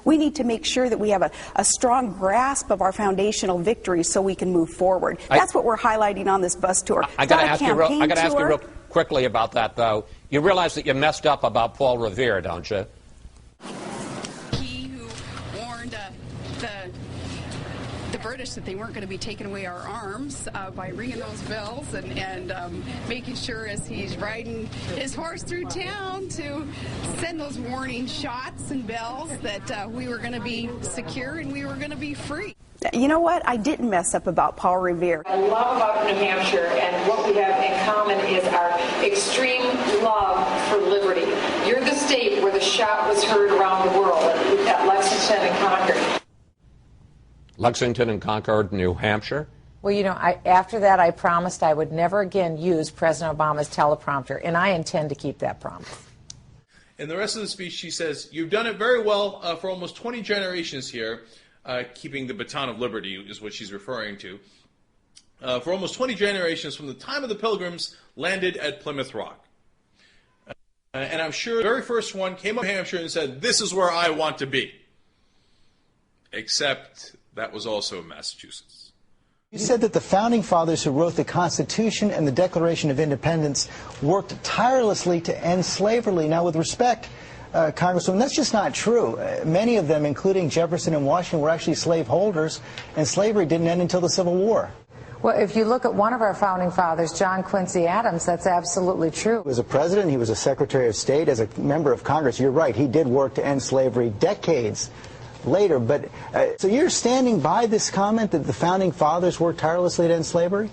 We need to make sure that we have a strong grasp of our foundational victories so we can move forward. That's what we're highlighting on this bus tour. I got to ask you real quickly about that, though. You realize that you messed up about Paul Revere, don't you? He who warned the British that they weren't going to be taking away our arms by ringing those bells and making sure as he's riding his horse through town to send those warning shots and bells that we were going to be secure and we were going to be free. You know what? I didn't mess up about Paul Revere. I love about New Hampshire and what we have in common is our extreme love for liberty. You're the state where the shot was heard around the world at Lexington and Concord. Lexington and Concord, New Hampshire? Well, you know, after that I promised I would never again use President Obama's teleprompter, and I intend to keep that promise. In the rest of the speech, she says, "You've done it very well for almost 20 generations here." Keeping the baton of liberty is what she's referring to. For almost 20 generations from the time of the Pilgrims landed at Plymouth Rock. And I'm sure the very first one came up to New Hampshire and said, "This is where I want to be." Except that was also Massachusetts. You said that the founding fathers who wrote the Constitution and the Declaration of Independence worked tirelessly to end slavery. Now, with respect, Congresswoman, that's just not true. Many of them, including Jefferson and Washington, were actually slaveholders, and slavery didn't end until the Civil War. Well, if you look at one of our founding fathers, John Quincy Adams, that's absolutely true. As a president, he was a Secretary of State. As a member of Congress, you're right, he did work to end slavery decades later. But so you're standing by this comment that the founding fathers worked tirelessly to end slavery?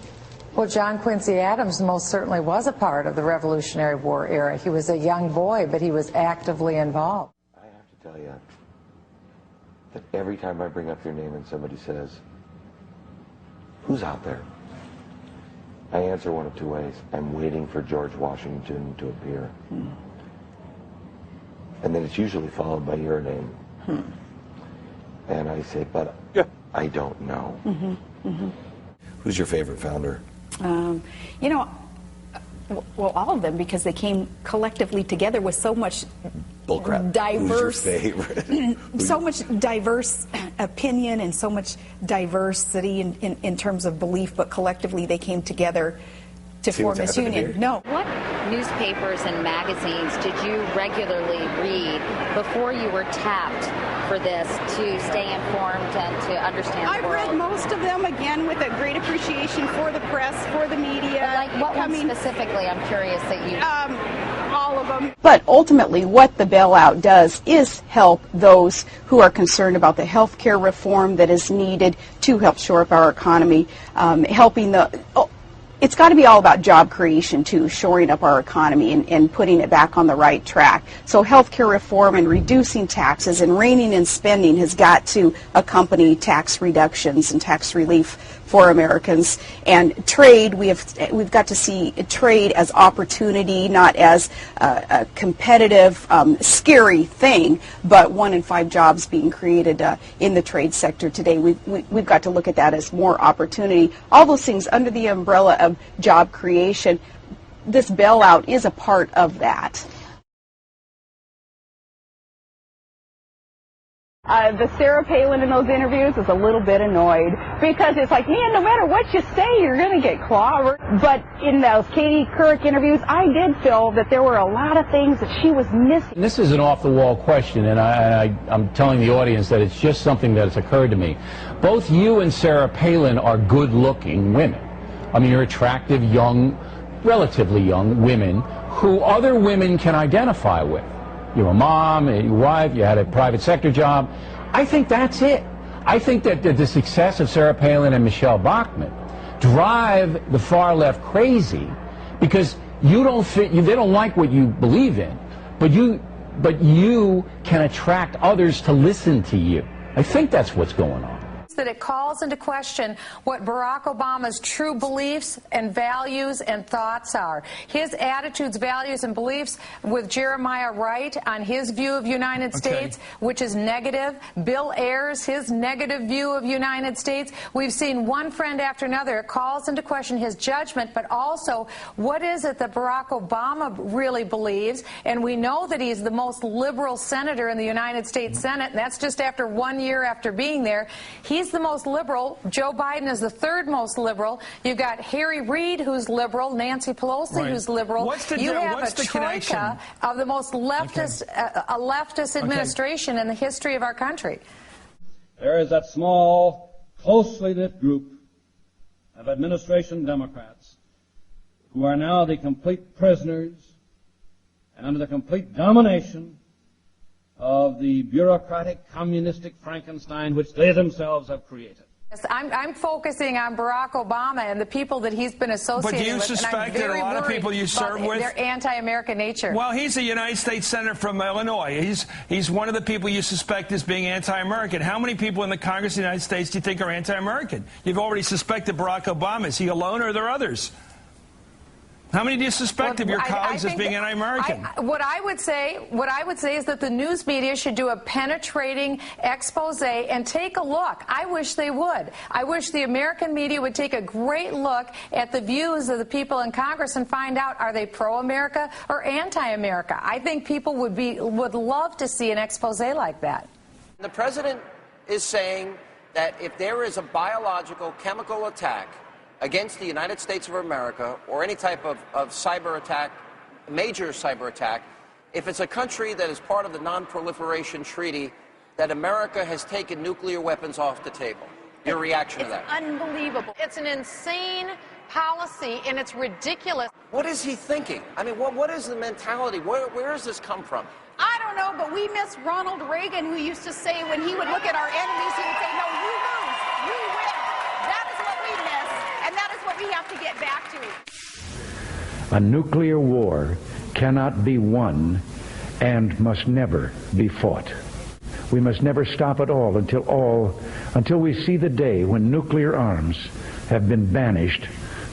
Well, John Quincy Adams most certainly was a part of the Revolutionary War era. He was a young boy, but he was actively involved. I have to tell you that every time I bring up your name and somebody says, "Who's out there?" I answer one of two ways. I'm waiting for George Washington to appear. And then it's usually followed by your name. And I say, but I don't know. Who's your favorite founder? You know, well, all of them, because they came collectively together with so much diverse, Who's your favorite? so much diverse opinion and so much diversity in terms of belief, but collectively they came together to form this union. No. What newspapers and magazines did you regularly read before you were tapped for this to stay informed and to understand the world? I've read most of them, again, with a great appreciation for the press, for the media. Like what one specifically, I'm curious that you... all of them. But ultimately, what the bailout does is help those who are concerned about the health care reform that is needed to help shore up our economy, helping the... It's got to be all about job creation, too, shoring up our economy and putting it back on the right track. So health care reform and reducing taxes and reining in spending has got to accompany tax reductions and tax relief for Americans. And trade, we've got to see trade as opportunity, not as a competitive, scary thing, but 1 in 5 jobs being created in the trade sector today. We've got to look at that as more opportunity. All those things under the umbrella of job creation. This bailout is a part of that. The Sarah Palin in those interviews is a little bit annoyed because it's like, man, no matter what you say, you're going to get clobbered. But in those Katie Couric interviews, I did feel that there were a lot of things that she was missing. This is an off-the-wall question, and I'm telling the audience that it's just something that has occurred to me. Both you and Sarah Palin are good-looking women. I mean, you're attractive, young, relatively young women who other women can identify with. You're a mom, your wife, you had a private sector job. I think that's it. I think that the success of Sarah Palin and Michele Bachmann drive the far left crazy because you don't fit, they don't like what you believe in, but you can attract others to listen to you. I think that's what's going on. that it calls into question what Barack Obama's true beliefs and values and thoughts are. His attitudes, values, and beliefs with Jeremiah Wright on his view of United States, which is negative. Bill Ayers, his negative view of United States. We've seen one friend after another. It calls into question his judgment, but also what is it that Barack Obama really believes? And we know that he's the most liberal senator in the United States Senate, and that's just after 1 year after being there. He's the most liberal. Joe Biden is the third most liberal. You've got Harry Reid, who's liberal, Nancy Pelosi, who's liberal. You have a troika of the most leftist, a leftist administration in the history of our country. There is that small, closely knit group of administration Democrats who are now the complete prisoners and under the complete domination of the bureaucratic, communistic Frankenstein which they themselves have created. Yes, I'm focusing on Barack Obama and the people that he's been associated with. But do you suspect that a lot of people you serve with, their anti-American nature? Well, he's a United States Senator from Illinois. He's one of the people you suspect as being anti-American. How many people in the Congress of the United States do you think are anti-American? You've already suspected Barack Obama. Is he alone, or are there others? How many do you suspect of your colleagues as being anti-American? What I would say is that the news media should do a penetrating expose and take a look. I wish they would. I wish the American media would take a great look at the views of the people in Congress and find out, are they pro-America or anti-America? I think people would love to see an expose like that. The president is saying that if there is a biological, chemical attack against the United States of America, or any type of cyber attack, major cyber attack, if it's a country that is part of the Non-Proliferation Treaty, that America has taken nuclear weapons off the table. Your reaction to that? It's unbelievable. It's an insane policy, and it's ridiculous. What is he thinking? I mean, what is the mentality? Where does this come from? I don't know, but we miss Ronald Reagan, who used to say when he would look at our enemies, he would say, no, you lose, we win. That is what we miss, and that is what we have to get back to. A nuclear war cannot be won and must never be fought. We must never stop at all until we see the day when nuclear arms have been banished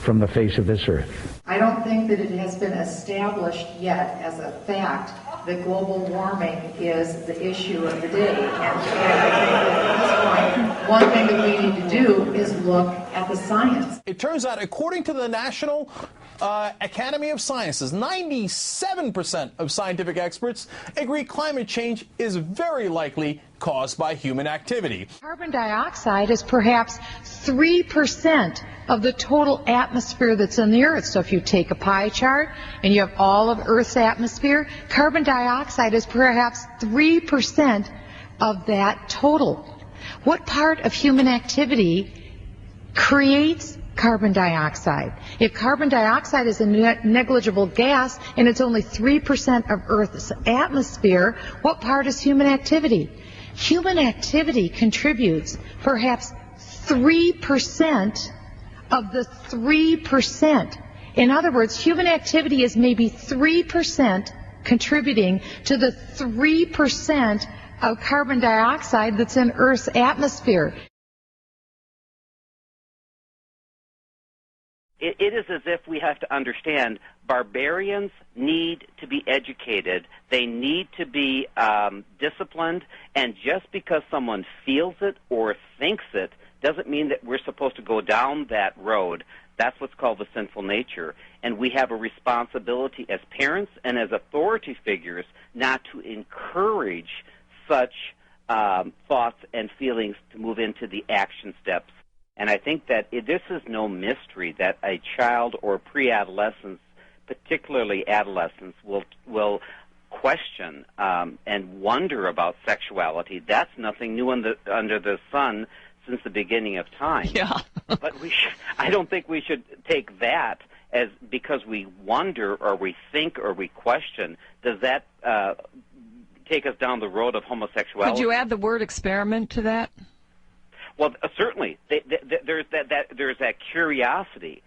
from the face of this earth. I don't think that it has been established yet as a fact that global warming is the issue of the day. And I think that at this point, one thing that we need to do is look at the science. It turns out, according to the National Academy of Sciences, 97% of scientific experts agree climate change is very likely caused by human activity. Carbon dioxide is perhaps 3% of the total atmosphere that's in the Earth. So if you take a pie chart and you have all of Earth's atmosphere, carbon dioxide is perhaps 3% of that total. What part of human activity creates carbon dioxide? If carbon dioxide is a negligible gas and it's only 3% of Earth's atmosphere, what part is human activity? Human activity contributes perhaps 3% of the 3%. In other words, human activity is maybe 3% contributing to the 3% of carbon dioxide that's in Earth's atmosphere. It is as if we have to understand barbarians need to be educated. They need to be disciplined. And just because someone feels it or thinks it doesn't mean that we're supposed to go down that road. That's what's called the sinful nature. And we have a responsibility as parents and as authority figures not to encourage such thoughts and feelings to move into the action steps. And I think that this is no mystery that a child or pre-adolescence, particularly adolescents, will question and wonder about sexuality. That's nothing new under the sun since the beginning of time. Yeah. But I don't think we should take that as because we wonder or we think or we question. Does that take us down the road of homosexuality? Could you add the word experiment to that? Well, certainly. There's that curiosity.